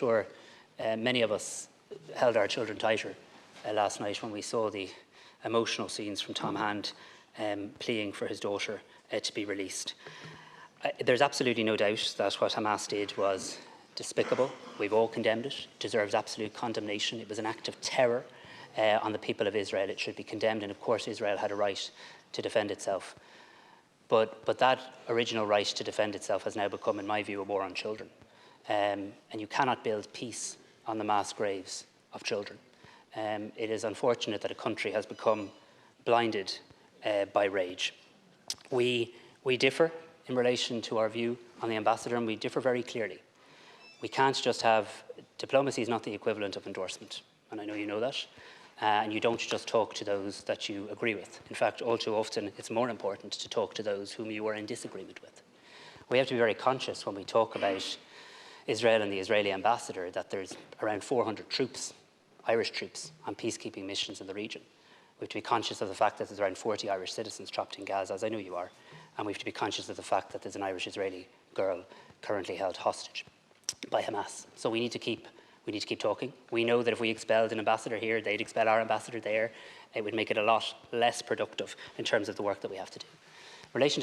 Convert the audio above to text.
sure many of us held our children tighter last night when we saw the emotional scenes from Tom Hand pleading for his daughter to be released. There's absolutely no doubt that what Hamas did was despicable. We've all condemned it. It deserves absolute condemnation. It was an act of terror on the people of Israel. It should be condemned, and of course Israel had a right to defend itself. But that original right to defend itself has now become, in my view, a war on children. And you cannot build peace on the mass graves of children. It is unfortunate that a country has become blinded by rage. We differ in relation to our view on the ambassador, and we differ very clearly. We can't just have, diplomacy is not the equivalent of endorsement, and I know you know that. And you don't just talk to those that you agree with. In fact, all too often, it's more important to talk to those whom you are in disagreement with. We have to be very conscious when we talk about Israel and the Israeli ambassador that there's around 400 troops, Irish troops, on peacekeeping missions in the region. We have to be conscious of the fact that there's around 40 Irish citizens trapped in Gaza, as I know you are. And we have to be conscious of the fact that there's an Irish-Israeli girl currently held hostage by Hamas. So we need to keep talking. We know that if we expelled an ambassador here, they'd expel our ambassador there. It would make it a lot less productive in terms of the work that we have to do. In relation to